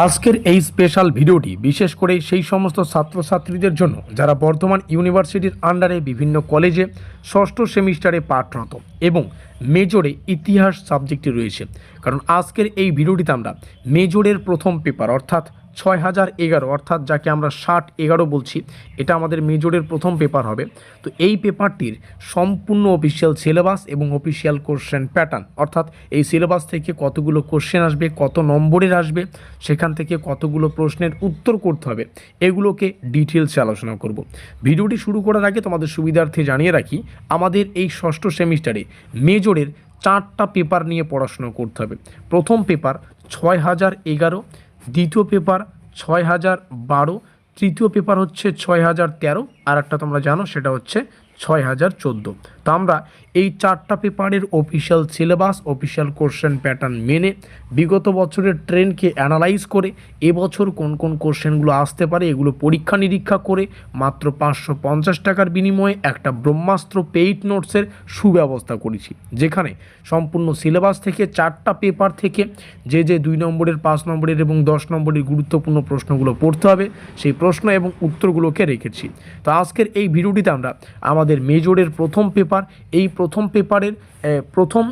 আজকের এই স্পেশাল ভিডিওটি বিশেষ করে সেই সমস্ত ছাত্রছাত্রীদের জন্য যারা বর্তমান ইউনিভার্সিটির আন্ডারে বিভিন্ন কলেজে ষষ্ঠ সেমিস্টারে পাঠরত এবং মেজরে ইতিহাস সাবজেক্টটি রয়েছে। কারণ আজকের এই ভিডিওটিতে আমরা মেজরের প্রথম পেপার অর্থাৎ 6011 অর্থাৎ যাকে আমরা 6011 বলছি, এটা আমাদের মেজরের প্রথম পেপার হবে। তো এই পেপারটির সম্পূর্ণ অফিসিয়াল সিলেবাস এবং অফিসিয়াল কোশ্চেন প্যাটার্ন অর্থাৎ এই সিলেবাস থেকে কতগুলো কোশ্চেন আসবে, কত নম্বরের আসবে, সেখান থেকে কতগুলো প্রশ্নের উত্তর করতে হবে, এগুলোকে ডিটেলসে আলোচনা করব। ভিডিওটি শুরু করার আগে তোমাদের সুবিধার্থে জানিয়ে রাখি, আমাদের এই ষষ্ঠ সেমিস্টারে মেজরের 4টা পেপার নিয়ে পড়াশোনা করতে হবে। প্রথম পেপার 6011, দ্বিতীয় পেপার 6012, তৃতীয় পেপার হচ্ছে 6013, আর একটা তোমরা জানো সেটা হচ্ছে 6014। তো আমরা এই 4টা পেপারের official syllabus, official question pattern মেনে বিগত বছরের ট্রেন্ডকে অ্যানালাইজ করে এবছর কোন কোন কোশ্চেনগুলো আসতে পারে এগুলো পরীক্ষা নিরীক্ষা করে মাত্র 550 টাকার বিনিময়ে একটা ব্রহ্মাস্ত্র পেইড নোটসের সুব্যবস্থা করেছি, যেখানে সম্পূর্ণ সিলেবাস থেকে 4টা পেপার থেকে যে 2 নম্বরের, 5 নম্বরের এবং 10 নম্বরের গুরুত্বপূর্ণ প্রশ্নগুলো পড়তে হবে সেই প্রশ্ন এবং উত্তরগুলোকে রেখেছি। তো আজকের এই ভিডিওটিতে আমরা আমাদের মেজরের প্রথম পেপার, এই প্রথম পেপারের প্রথম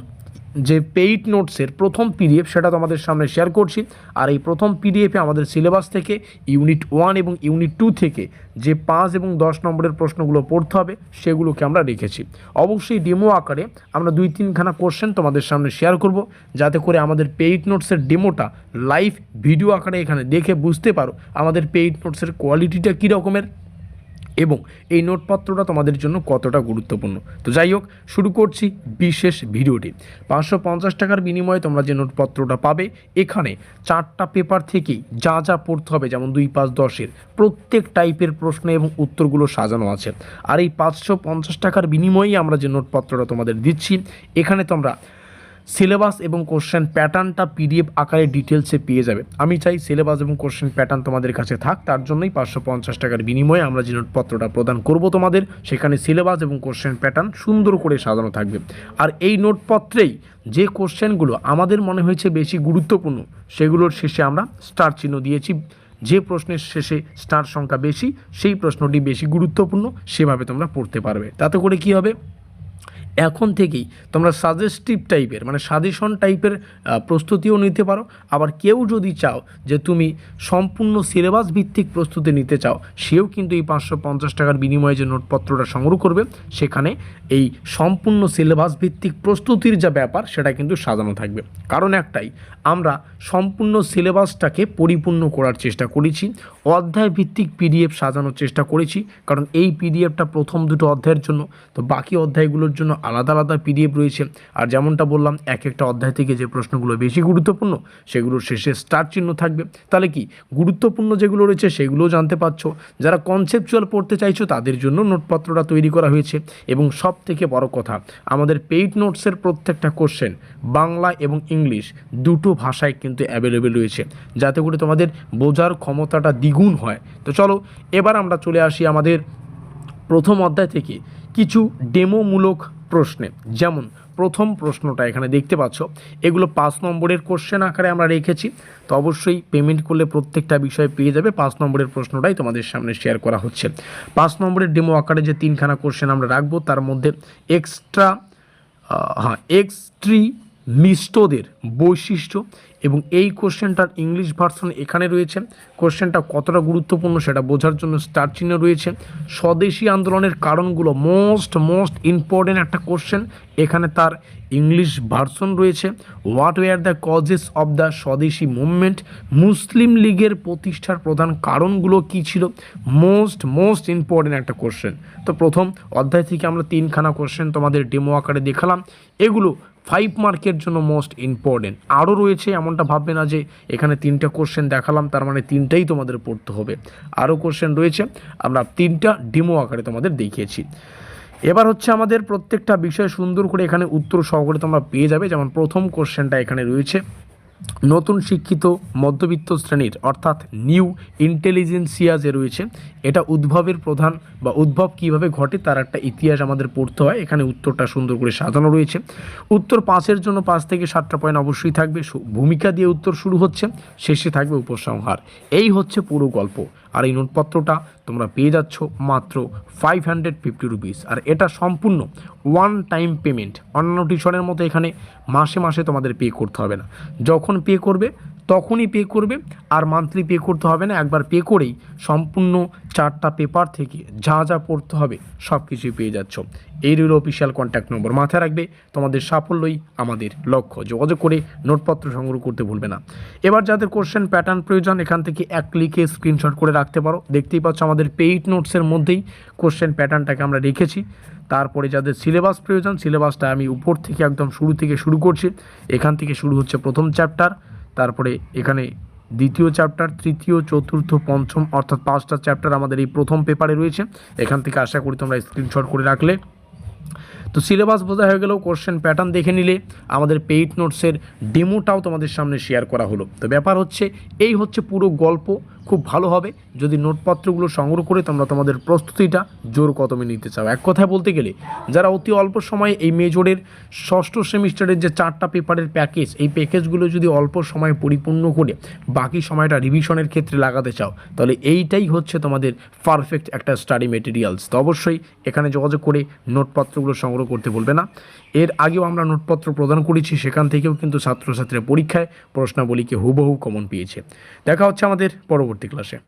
যে পেইড নোটসের প্রথম পিডিএফ সেটা তোমাদের সামনে শেয়ার করছি। আর এই প্রথম পিডিএফে আমাদের সিলেবাস থেকে ইউনিট 1 এবং ইউনিট 2 থেকে যে 5 এবং 10 নম্বরের প্রশ্নগুলো পড়তে হবে সেগুলোকে আমরা রেখেছি। অবশ্যই ডেমো আকারে আমরা 2-3খানা কোশ্চেন তোমাদের সামনে শেয়ার করব, যাতে করে আমাদের পেইড নোটসের ডেমোটা লাইভ ভিডিও আকারে এখানে দেখে বুঝতে পারো আমাদের পেইড নোটসের কোয়ালিটিটা কী রকমের এবং এই নোটপত্রটা তোমাদের জন্য কতটা গুরুত্বপূর্ণ। তো যাই হোক, শুরু করছি বিশেষ ভিডিওটি। 550 টাকার বিনিময়ে তোমরা যে নোটপত্রটা পাবে, এখানে 4টা পেপার থেকেই যা যা পড়তে হবে, যেমন 2, 5, 10-এর প্রত্যেক টাইপের প্রশ্ন এবং উত্তরগুলো সাজানো আছে। আর এই 550 টাকার বিনিময়েই আমরা যে নোটপত্রটা তোমাদের দিচ্ছি, এখানে তোমরা সিলেবাস এবং কোশ্চেন প্যাটার্নটা পিডিএফ আকারে ডিটেলসে পেয়ে যাবে। আমি চাই সিলেবাস এবং কোশ্চেন প্যাটার্ন তোমাদের কাছে থাক, তার জন্যই 550 টাকার বিনিময়ে আমরা যে নোটপত্রটা প্রদান করব তোমাদের, সেখানে সিলেবাস এবং কোশ্চেন প্যাটার্ন সুন্দর করে সাজানো থাকবে। আর এই নোটপত্রেই যে কোশ্চেনগুলো আমাদের মনে হয়েছে বেশি গুরুত্বপূর্ণ সেগুলোর শেষে আমরা স্টার চিহ্ন দিয়েছি। যে প্রশ্নের শেষে স্টার সংখ্যা বেশি সেই প্রশ্নটি বেশি গুরুত্বপূর্ণ, সেভাবে তোমরা পড়তে পারবে। তাতে করে কী হবে, এখন থেকেই তোমরা সাজেস্টিভ টাইপের মানে সাজেশন টাইপের প্রস্তুতিও নিতে পারো। আবার কেউ যদি চাও যে তুমি সম্পূর্ণ সিলেবাস ভিত্তিক প্রস্তুতি নিতে চাও, সেও কিন্তু এই 550 টাকার বিনিময়ে যে নোটপত্রটা সংগ্রহ করবে, সেখানে এই সম্পূর্ণ সিলেবাস ভিত্তিক প্রস্তুতির যা ব্যাপার সেটা কিন্তু সাজানো থাকবে। কারণ একটাই, আমরা সম্পূর্ণ সিলেবাসটাকে পরিপূর্ণ করার চেষ্টা করেছি, অধ্যায় ভিত্তিক পিডিএফ সাজানোর চেষ্টা করেছি। কারণ এই পিডিএফটা প্রথম 2টো অধ্যায়ের জন্য, তো বাকি অধ্যায়গুলোর জন্য আলাদা আলাদা পিডিএফ রয়েছে। আর যেমনটা বললাম, এক একটা অধ্যায় থেকে যে প্রশ্নগুলো বেশি গুরুত্বপূর্ণ সেগুলোর শেষে স্টার চিহ্ন থাকবে। তাহলে কি গুরুত্বপূর্ণ যেগুলো রয়েছে সেগুলোও জানতে পারছো। যারা কনসেপচুয়াল পড়তে চাইছো তাদের জন্য নোটপত্রটা তৈরি করা হয়েছে। এবং সব থেকে বড় কথা, আমাদের পেইড নোটসের প্রত্যেকটা কোশ্চেন বাংলা এবং ইংলিশ দুটো ভাষায় কিন্তু অ্যাভেলেবেল রয়েছে, যাতে করে তোমাদের বোঝার ক্ষমতাটা দ্বিগুণ হয়। তো চলো এবার আমরা চলে আসি আমাদের প্রথম অধ্যায় থেকে কিছু ডেমোমূলক প্রশ্নে। যেমন প্রথম প্রশ্নটা এখানে দেখতে পাচ্ছ, এগুলো 5 নম্বরের কোশ্চেন আকারে আমরা রেখেছি। তো অবশ্যই পেমেন্ট করলে প্রত্যেকটা বিষয় পেয়ে যাবে। 5 নম্বরের প্রশ্নটাই তোমাদের সামনে শেয়ার করা হচ্ছে। 5 নম্বরের ডেমো আকারে যে 3খানা কোশ্চেন আমরা রাখবো, তার মধ্যে এক্সট্রিমিস্টদের বৈশিষ্ট্য এবং এই কোশ্চেনটার ইংলিশ ভার্সন এখানে রয়েছে। কোশ্চেনটা কতটা গুরুত্বপূর্ণ সেটা বোঝার জন্য স্টার চিহ্ন রয়েছে। স্বদেশী আন্দোলনের কারণগুলো মোস্ট ইম্পর্টেন্ট একটা কোশ্চেন, এখানে তার ইংলিশ ভার্সন রয়েছে। What were the causes of the Swadeshi movement, মুসলিম লীগের প্রতিষ্ঠার প্রধান কারণগুলো কী ছিল, মোস্ট ইম্পর্টেন্ট একটা কোশ্চেন। তো প্রথম অধ্যায় থেকে আমরা 3খানা কোশ্চেন তোমাদের ডেমো আকারে দেখালাম। এগুলো 5 মার্কের জন্য মোস্ট ইম্পর্টেন্ট। আরও রয়েছে, এমনটা ভাববে না যে এখানে 3টা কোশ্চেন দেখালাম তার মানে 3টাই তোমাদের পড়তে হবে। আরও কোশ্চেন রয়েছে, আমরা 3টা ডেমো আকারে তোমাদের দেখিয়েছি। এবার হচ্ছে আমাদের প্রত্যেকটা বিষয় সুন্দর করে এখানে উত্তর সহকারে তোমরা পেয়ে যাবে। যেমন প্রথম কোশ্চেনটা এখানে রয়েছে, নতুন শিক্ষিত মধ্যবিত্ত শ্রেণীর অর্থাৎ নিউ ইন্টেলিজেন্সিয়া যে রয়েছে, এটা উদ্ভবের প্রধান বা উদ্ভব কীভাবে ঘটে তার একটা ইতিহাস আমাদের পড়তে হয়। এখানে উত্তরটা সুন্দর করে সাজানো রয়েছে। উত্তর 5-এর জন্য 5 থেকে 7টা পয়েন্ট অবশ্যই থাকবে। ভূমিকা দিয়ে উত্তর শুরু হচ্ছে, শেষে থাকবে উপসংহার। এই হচ্ছে পুরো গল্প। আর এই নোটপত্রটা তোমরা পেয়ে যাচ্ছ মাত্র 550 রুপিস। আর এটা সম্পূর্ণ ওয়ান টাইম পেমেন্ট। অন্যান্য টিউশনের মতো এখানে মাসে মাসে তোমাদের পে করতে হবে না, যখন পে করবে তখনই পে করবে, আর মান্থলি পে করতে হবে না। একবার পে করেই সম্পূর্ণ 4টা পেপার থেকে যা যা পড়তে হবে সব কিছুই পেয়ে যাচ্ছ। এই রইল অফিসিয়াল কন্ট্যাক্ট নম্বর। মাথায় রাখবে, তোমাদের সাফল্যই আমাদের লক্ষ্য। যোগাযোগ করে নোটপত্র সংগ্রহ করতে ভুলবে না। এবার যাদের কোশ্চেন প্যাটার্ন প্রয়োজন, এখান থেকে এক ক্লিকে স্ক্রিনশট করে রাখতে পারো। দেখতেই পাচ্ছ আমাদের পেইড নোটসের মধ্যেই কোশ্চেন প্যাটার্নটাকে আমরা রেখেছি। তারপরে যাদের সিলেবাস প্রয়োজন, সিলেবাসটা আমি উপর থেকে একদম শুরু থেকে শুরু করছি। এখান থেকে শুরু হচ্ছে প্রথম চ্যাপ্টার, তারপরে এখানে দ্বিতীয় চ্যাপ্টার, তৃতীয়, চতুর্থ, পঞ্চম, অর্থাৎ 5টা চ্যাপ্টার আমাদের এই প্রথম পেপারে রয়েছে। এখান থেকে আশা করি তোমরা স্ক্রিনশট করে রাখলে। তো সিলেবাস বোঝা হয়ে গেলেও কোশ্চেন প্যাটার্ন দেখে নিলে, আমাদের পেইড নোটসের ডেমোটাও তোমাদের সামনে শেয়ার করা হলো। তো ব্যাপার হচ্ছে, এই হচ্ছে পুরো গল্প। খুব ভালো হবে যদি নোটপত্রগুলো সংগ্রহ করে তোমরা তোমাদের প্রস্তুতিটা জোর কদমে নিতে চাও। এক কথায় বলতে গেলে, যারা অতি অল্প সময়ে এই মেজরের 6ষ্ঠ সেমিস্টারের যে 4টা পেপারের প্যাকেজ, এই প্যাকেজগুলো যদি অল্প সময়ে পরিপূর্ণ করে বাকি সময়টা রিভিশনের ক্ষেত্রে লাগাতে চাও, তাহলে এইটাই হচ্ছে তোমাদের পারফেক্ট একটা স্টাডি মেটেরিয়ালস। তো অবশ্যই এখানে যোগাযোগ করে নোটপত্রগুলো সংগ্রহ করতে বলবে না। এর আগেও আমরা নোটপত্র প্রদান করেছি, সেখান থেকেও কিন্তু ছাত্রছাত্রীরা পরীক্ষায় প্রশ্নাবলীকে হুবহু কমন পেয়েছে। দেখা হচ্ছে আমাদের পরবর্তী ক্লাসে।